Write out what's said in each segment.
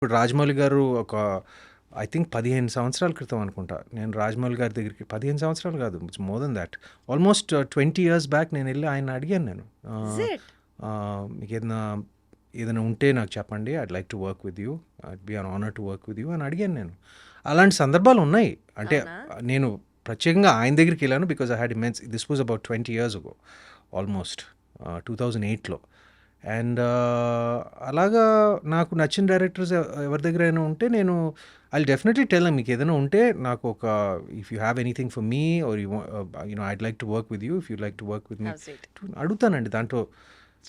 ఇప్పుడు రాజమౌళి గారు ఒక ఐ థింక్ 15 సంవత్సరాల క్రితం అనుకుంటా నేను రాజమౌళి గారి దగ్గరికి 15 సంవత్సరాలు కాదు it's more than that almost 20 years back నేను వెళ్ళి ఆయన అడిగాను నేను ఇస్ ఇట్ మీకు ఏదైనా ఉంటే నాకు చెప్పండి I'd like to work with you I'd be an honour to work with you అని అడిగాను నేను. అలాంటి సందర్భాలు ఉన్నాయి. అంటే అవునా నేను ప్రత్యేకంగా ఆయన దగ్గరికి వెళ్ళాను because I had immense this was about 20 years ago almost 2008లో. అండ్ అలాగా నాకు నచ్చిన డైరెక్టర్స్ ఎవరి దగ్గర అయినా ఉంటే నేను ఐ డెఫినెట్లీ టెల్ మీకు ఏదైనా ఉంటే నాకు ఒక if you have anything for me or you know I'd like to work with you if you like to work with me how sweet. అడుగుతానండి. దాంట్లో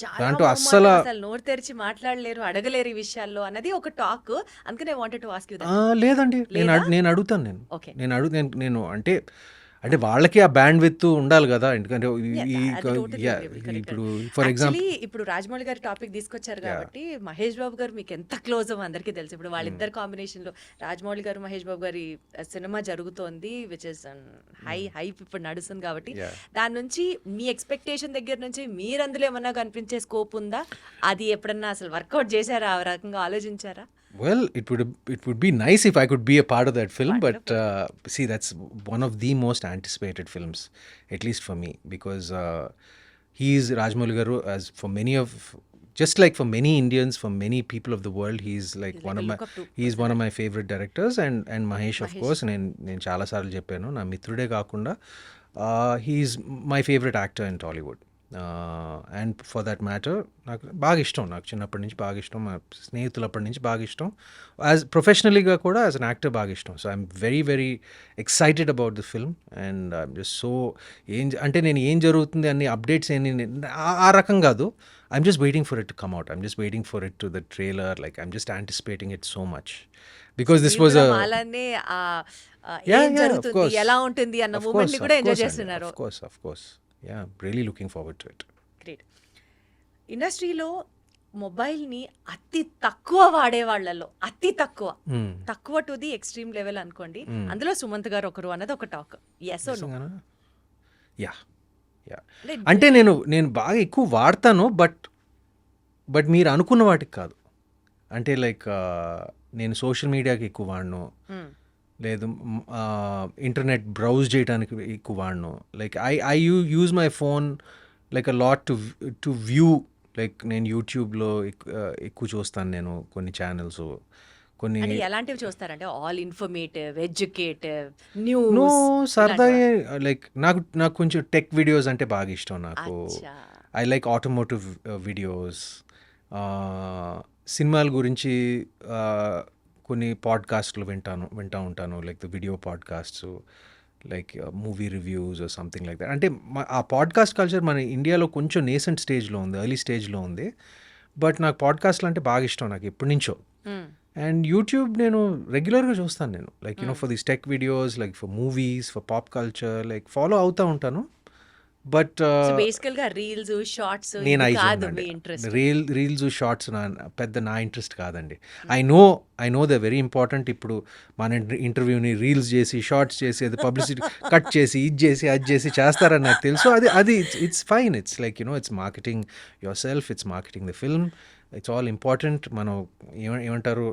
చాలా దాంట్లో మొహమాటం, అస్సలు అసలు నోరు తెరిచి మాట్లాడలేరు, అడగలేరు ఈ విషయాల్లో అన్నది ఒక టాక్. అందుకనే wanted to ask you that. లేదండి లేదా నేను అడుగుతాను నేను ఓకే నేను అంటే అంటే వాళ్ళకి ఆ బ్యాండ్ విత్ ఉండాలి కదా. ఎందుకంటే అది టోటలీ కరెక్ట్. ఇప్పుడు ఫర్ ఎగ్జాంపుల్ యాక్చువల్లీ ఇప్పుడు రాజమౌళి గారి టాపిక్ తీసుకొచ్చారు కాబట్టి మహేష్ బాబు గారు మీకు ఎంత క్లోజ్ అందరికీ తెలుసు. ఇప్పుడు వాళ్ళిద్దరు కాంబినేషన్ లో రాజమౌళి గారు మహేష్ బాబు గారి సినిమా జరుగుతోంది, విచ్ ఇస్ హైప్ ఇప్పుడు నడుస్తుంది కాబట్టి దాని నుంచి మీ ఎక్స్పెక్టేషన్ దగ్గర నుంచి మీరు అందులో ఏమన్నా కనిపించే స్కోప్ ఉందా? అది ఎప్పుడన్నా అసలు వర్కౌట్ చేశారా? ఆ రకంగా ఆలోచించారా? Well, it would be nice if I could be a part of that film, but see, that's one of the most anticipated films, at least for me, because he is Rajmouli Garu, as for many of, just like for many Indians, for many people of the world, he's like He's one like of a my, look up to he's one of person. my favorite directors, and Mahesh, of Mahesh. course, నేను చాలా సార్లు చెప్పాను నా మిత్రుడే కాకుండా he's my favorite actor in Tollywood. And for that matter నాకు బాగా ఇష్టం, నాకు చిన్నప్పటి నుంచి బాగా ఇష్టం, మా స్నేహితులప్పటి నుంచి బాగా ఇష్టం, యాజ్ ప్రొఫెషనలీగా కూడా యాజ్ అన్ యాక్టర్ బాగా ఇష్టం. So I'm very very excited about the film and I'm just so అంటే నేను ఏం జరుగుతుంది అన్ని అప్డేట్స్ ఆ రకం కాదు. I'm just waiting for it to come out, I'm just waiting for it to the trailer, like I'm just anticipating it so much because this మీరు was కూడా మాలానే ఏం జరుగుతుంది, ఎలా ఉంటుంది అన్న మూమెంట్ ని కూడా ఎంజాయ్ చేస్తున్నారు. of course, yeah, really looking forward to it. Great. ఇండస్ట్రీలో మొబైల్ని అతి తక్కువ వాడే వాళ్ళలో అతి తక్కువ టు ది ఎక్స్ట్రీమ్ లెవెల్ అనుకోండి, అందులో సుమంత్ గారు ఒకరు అన్నది ఒక టాక్. Yes no? నిజంగానా? యా యా అంటే నేను బాగా ఎక్కువ వాడతాను, బట్ మీరు అనుకున్న వాటికి కాదు. అంటే లైక్ నేను సోషల్ మీడియాకి ఎక్కువ వాడను, లేదు ఇంటర్నెట్ బ్రౌజ్ చేయడానికి ఎక్కువ వాడను. Like I use my phone like a lot to view. Like నేను యూట్యూబ్లో ఎక్కువ చూస్తాను నేను కొన్ని ఛానల్స్, కొన్ని అంటే ఎలాంటివి చూస్తారంటే all informative, educative, no news సరదా. ఇలాంటివా? లైక్ నాకు కొంచెం టెక్ వీడియోస్ అంటే బాగా ఇష్టం. నాకు అచ్చా. ఐ లైక్ ఆటోమోటివ్ వీడియోస్, సినిమాల గురించి కొన్ని పాడ్కాస్ట్లు వింటూ ఉంటాను, like the video podcasts, like movie reviews or something like that. అంటే ఆ పాడ్కాస్ట్ కల్చర్ మన ఇండియాలో కొంచెం నేసెంట్ స్టేజ్లో ఉంది, ఎర్లీ స్టేజ్లో ఉంది, బట్ నాకు పాడ్కాస్ట్లు అంటే బాగా ఇష్టం నాకు ఎప్పటి నుంచో. అండ్ యూట్యూబ్ నేను రెగ్యులర్గా చూస్తాను నేను, like for these tech videos, like for movies, for pop culture, like follow అవుతూ ఉంటాను. బట్ సో బేసికల్ గా రీల్స్, షార్ట్స్ నేను కాదు ఐజోన్ మీ అండి. ఇంట్రెస్ట్. రీల్స్ షార్ట్స్ నా ఇంట్రెస్ట్ కాదండి. I know the very important. ఇప్పుడు మన ఇంటర్వ్యూని రీల్స్ చేసి, షార్ట్స్ చేసి, అది పబ్లిసిటీ కట్ చేసి, అది చేసి చేస్తారని నాకు తెలుసు. అది it's fine. It's like it's marketing your self, it's marketing the film, it's all important. మనం ఏమంటారు,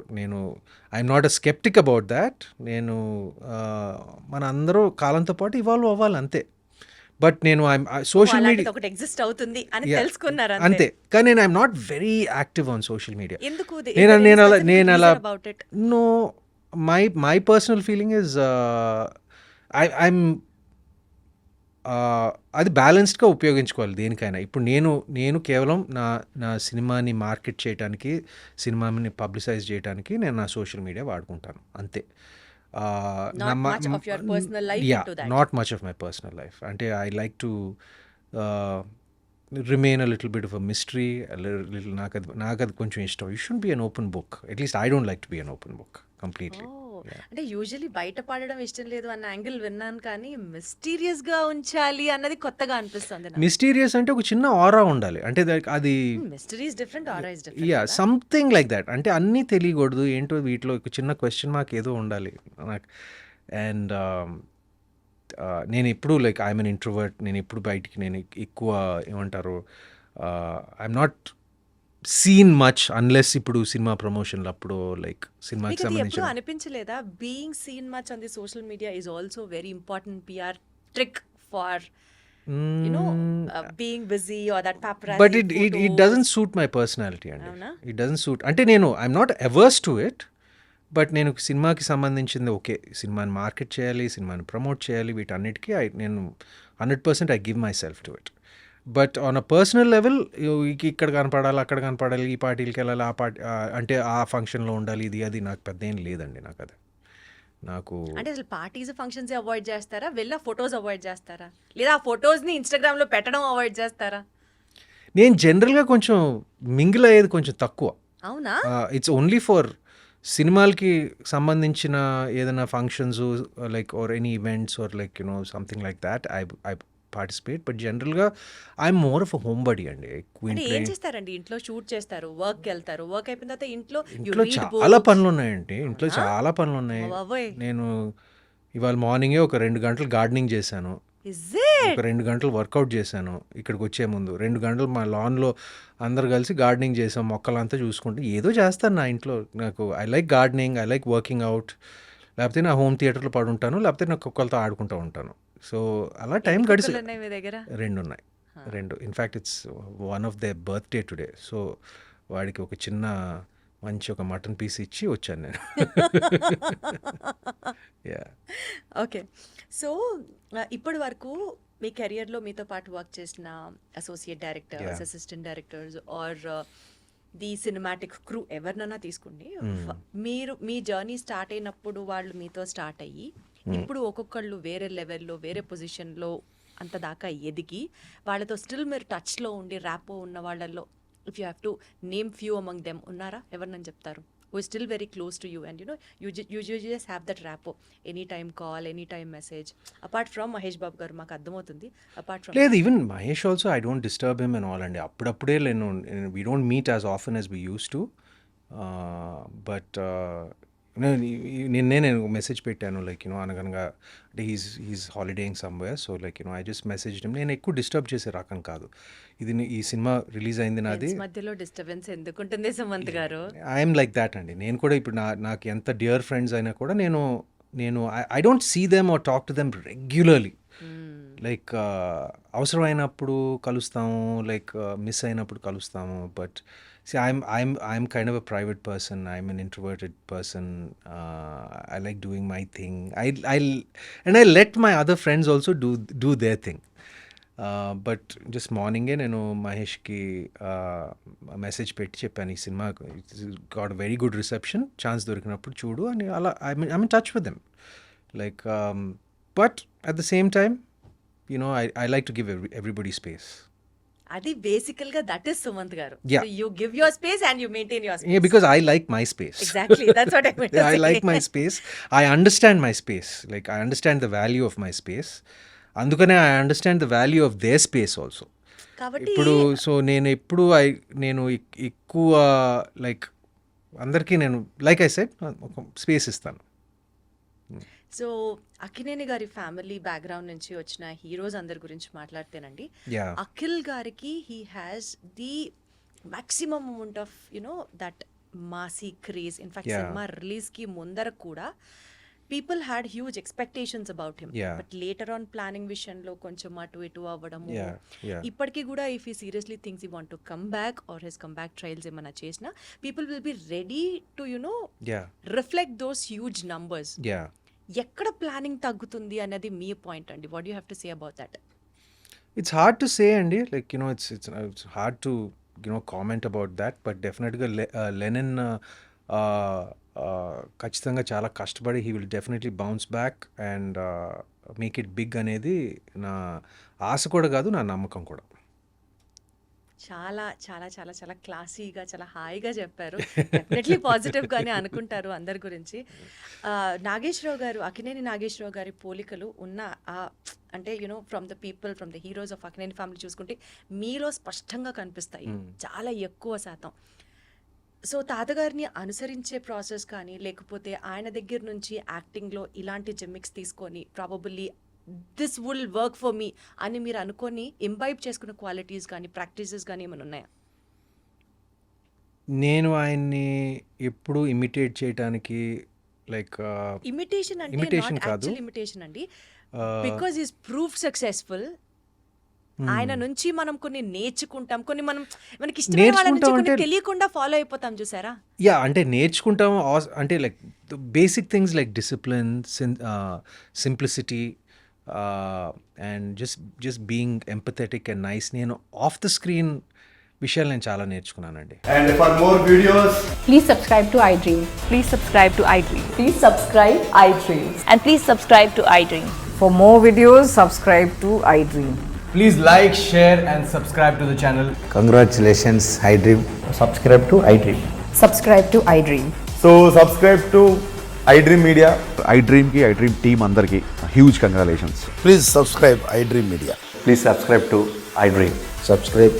I'm not a sceptic about that. మన అందరూ కాలంతో పాటు ఇవాల్వ్ అవ్వాలి అంతే. బట్ నేను సోషల్ మీడియా ఒకటి ఎగ్జిస్ట్ అవుతుంది అని Yeah, తెలుసుకున్నారు అంతే. కానీ నేను I'm not very active on social media. ఎందుకు? నేను అలా about it. No my personal feeling is I'm అది బ్యాలెన్స్డ్గా ఉపయోగించుకోవాలి దేనికైనా. ఇప్పుడు నేను కేవలం నా సినిమాని మార్కెట్ చేయడానికి, సినిమాని పబ్లిసైజ్ చేయడానికి నేను నా సోషల్ మీడియా వాడుకుంటాను అంతే. Not much of your personal life into that. Not much of my personal life. అంటే I like to remain a little bit of a mystery. నాకు అది కొంచెం ఇష్టం. You should be an open book. At least I don't like to be an open book completely. అంటే usually బయట పడడం ఇష్టం లేదు అన్న యాంగిల్ విన్నాను, కానీ మిస్టీరియస్ గా ఉంచాలి అన్నది కొత్తగా అనిపిస్తుంది. మిస్టీరియస్ అంటే ఒక చిన్న ఆరా ఉండాలి. అంటే అది mystery is different, aura is yeah different. Something like that. అంటే అన్నీ తెలియకూడదు, ఏంటో వీటిలో ఒక చిన్న క్వశ్చన్ మార్క్ ఏదో ఉండాలి నాకు. అండ్ నేను ఎప్పుడు లైక్ ఐఎమ్ అన్ ఇంట్రోవర్ట్. నేను ఎప్పుడు బయటికి నేను ఎక్కువ ఏమంటారు, I'm not seen much unless ఇప్పుడు సినిమా ప్రమోషన్లు అప్పుడు లైక్ సినిమాకి మీకు అది ఎప్పుడు సంబంధించిన అనిపించలేదా being seen much on the social media is also very important PR trick for you know being busy or that but paparazzi it doesn't suit my personality అండి. అవునా? ఇట్ డజంట్ సూట్ అంటే నేను I'm not averse to it. But నేను సినిమాకి సంబంధించింది okay, సినిమాని market చేయాలి, సినిమాని ప్రమోట్ చేయాలి, వీటన్నిటికీ నేను 100% I give my self to it. But on a personal level ఇక్కడ కనపడాలి, అక్కడ కనపడాలి, ఈ పార్టీలకి వెళ్ళాలి, ఆ పార్టీ అంటే ఆ ఫంక్షన్లో ఉండాలి, ఇది అది నాకు పెద్ద ఏం లేదండి. నాకు అది నాకు అంటే అసలు పార్టీస్ ఫంక్షన్స్ అవాయిడ్ చేస్తారా, వెళ్ళా ఫొటోస్ అవాయిడ్ చేస్తారా, లేదా ఆ ఫొటోస్ని ఇన్స్టాగ్రామ్లో పెట్టడం అవాయిడ్ చేస్తారా? నేను జనరల్గా కొంచెం మింగిల్ అయ్యేది కొంచెం తక్కువ. అవునా? ఇట్స్ ఓన్లీ ఫర్ సినిమాలకి సంబంధించిన ఏదైనా functions like or any events or like something like that I participate. But జనరల్గా I'm more of a home buddy అండి. అంటే ఏం చేస్తారండి? ఇంట్లో షూట్ చేస్తారు, వర్క్ వెళ్తారు, వర్క్ అయిపోయిన తర్వాత ఇంట్లో ఇంట్లో చాలా పనులు ఉన్నాయండి. ఇంట్లో చాలా పనులు ఉన్నాయి. బాబోయ్, నేను ఇవాళ మార్నింగే ఒక 2 గంటలు గార్డెనింగ్ చేశాను, ఇస్ ఇట్? ఒక 2 గంటలు వర్కౌట్ చేశాను. ఇక్కడికి వచ్చే ముందు 2 గంటలు మా లాన్లో అందరు కలిసి గార్డెనింగ్ చేసాం, మొక్కలంతా చూసుకుంటూ ఏదో చేస్తాను నా ఇంట్లో. నాకు I like gardening, I like working out. లేకపోతే నా హోమ్ థియేటర్లో పడుంటాను, లేకపోతే నా కుక్కలతో ఆడుకుంటూ ఉంటాను. సో అలా టైం గడిచి కుక్కలు ఉన్నాయి మీ దగ్గర? 2 ఉన్నాయి. 2 in fact it's one of they birthday today. So వాడికి ఒక చిన్న మంచి ఒక మటన్ పీస్ ఇచ్చి వచ్చాను నేను. Yeah okay. సో ఇప్పటి వరకు మీ కెరియర్లో మీతో పాటు వర్క్ చేసిన associate directors, Yeah. Assistant directors or the cinematic crew ఎవరినైనా తీసుకోండి, మీరు మీ జర్నీ స్టార్ట్ అయినప్పుడు వాళ్ళు మీతో స్టార్ట్ అయ్యి ఇప్పుడు ఒక్కొక్కళ్ళు వేరే లెవెల్లో వేరే పొజిషన్లో అంత దాకా ఎదిగి వాళ్ళతో స్టిల్ మీరు టచ్లో ఉండి ర్యాపో ఉన్న వాళ్ళల్లో if you have to name few among them ఉన్నారా? ఎవరినని చెప్తారు? who is still very close to you and you just have that rapport, anytime call, anytime message, apart from Mahesh Babu garu మాకు అర్థమవుతుంది, apart from లేదు, even Mahesh also I don't disturb him and all అండి. అప్పుడప్పుడే నేను we don't meet as often as we use to. But నిన్నే నేను message పెట్టాను like అనగనగా అంటే he's holidaying somewhere. So like I just message him. నేను ఎక్కువ డిస్టర్బ్ చేసే రకం కాదు. ఈ సినిమా రిలీజ్ అయింది నాది. friends మధ్యలో డిస్టర్బెన్స్ ఎందుకుంటుంది సుమంత్ గారు? ఐఎమ్ లైక్ దాట్ అండి. నేను కూడా ఇప్పుడు నాకు ఎంత డియర్ ఫ్రెండ్స్ అయినా కూడా నేను I don't see them or talk to them regularly. Like అవసరమైనప్పుడు కలుస్తాము, లైక్ మిస్ అయినప్పుడు కలుస్తాము. But I'm kind of a private person. I'm an introverted person. I like doing my thing. I let my other friends also do their thing. But just మార్నింగే నేను మహేష్కి message పెట్టి చెప్పాను, ఈ cinema got very good reception, chance దొరికినప్పుడు చూడు అని. అలా I mean touch with them like. But at the same time I like to give everybody space. అది బేసికల్ గా దట్ ఇస్ సుమంత్ గారు. Yeah. You give your space and you maintain your space. Yeah, because I like my space. Exactly, that's what I meant to I say. like my space. I understand my space. Like I understand the value of my space. అందుకనే I understand the value of their space also. కాబట్టి ఇప్పుడు so నేను ఎక్కువ like అందరికీ నేను like I said ఒక space ఇస్తాను. So Akkineni గారి ఫ్యామిలీ బ్యాక్గ్రౌండ్ నుంచి వచ్చిన హీరోస్ అందరి గురించి మాట్లాడితేనండి, యా అఖిల్ గారికి he has the maximum amount of that Masih craze. In fact Yeah. Cinema release కి ముందర కూడా people had huge expectations about him. Yeah. But later on planning విషయంలో కొంచెం అటు ఇటు అవ్వడము, యా ఇప్పటికీ కూడా if he seriously things he want to come back or his come back trials ఏమైనా చేసినా people will be ready to yeah reflect those huge numbers. Yeah ఎక్కడ ప్లానింగ్ తగ్గుతుంది అనేది మీ పాయింట్ అండి. What you have to say about that? It's hard to say అండి. Like it's hard to comment about that. But డెఫినెట్గా Lenin ఖచ్చితంగా చాలా కష్టపడి he will definitely bounce back and make it big అనేది నా ఆశ కూడా కాదు, నా నమ్మకం కూడా. చాలా చాలా చాలా చాలా క్లాసీగా చాలా హాయిగా చెప్పారు. డెఫినెట్లీ పాజిటివ్గానే అనుకుంటారు అందరి గురించి. నాగేశ్వరరావు గారు, అక్కినేని నాగేశ్వరరావు గారి పోలికలు ఉన్న అంటే from the people, from the heroes of Akkineni family చూసుకుంటే మీలో స్పష్టంగా కనిపిస్తాయి, చాలా ఎక్కువ శాతం. సో తాతగారిని అనుసరించే ప్రాసెస్ కానీ లేకపోతే ఆయన దగ్గర నుంచి యాక్టింగ్లో ఇలాంటి జిమ్మిక్స్ తీసుకొని probably this will work for me అని మీరు అనుకొని ఇంబైబ్ చేసుకున్న క్వాలిటీస్ కానీ ప్రాక్టీసెస్ కానీ ఏమైనా ఉన్నాయా? నేను ఆయన్ని ఎప్పుడు ఇమిటేట్ చేయటానికి లైక్ ఇమిటేషన్ అంటే Imitation నాట్ కాదు. యాక్చువల్ ఇమిటేషన్ అండి, బికాజ్ ఈస్ ప్రూఫ్ సక్సెస్ఫుల్. ఆయన నుంచి మనం కొన్ని నేర్చుకుంటాం, కొన్ని మనకి ఇష్టమైన వాళ్ళ నుంచి నేర్చుకుంటాం కొన్ని అంటే- తెలియకుండా ఫాలో అయిపోతాం చూసారా. యా అంటే నేర్చుకుంటాం అంటే like basic things like discipline, simplicity and just being empathetic and nice. నేను ఆఫ్ ద స్క్రీన్ విషయాలు నేను చాలా నేర్చుకున్నానండి. And for more videos, Please subscribe to iDream. Please subscribe to iDream. Please subscribe iDream. And please subscribe to iDream. For more videos, subscribe to iDream. please like, share and subscribe to the channel. Congratulations, iDream. Subscribe to iDream. Subscribe to iDream. So subscribe to iDream Media. iDream team అందరికి huge congratulations. Please subscribe iDream Media. Please subscribe to iDream. Subscribe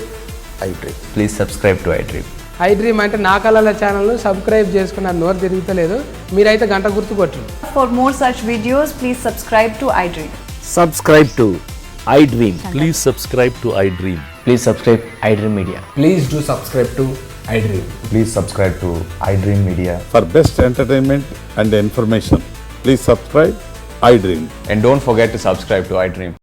iDream. Please subscribe to iDream. iDream అంటే నా కళల ఛానల్ను subscribe చేసుకున్న నోరు తిరుగుతలేదు, మీరైతే గంట గుర్తు కొట్టండి. For more such videos, please subscribe to iDream. Subscribe to iDream. Please subscribe to iDream. Please subscribe iDream Media. Please do subscribe to iDream. Please subscribe to iDream Media. For best entertainment and information, please subscribe iDream. And don't forget to subscribe to iDream.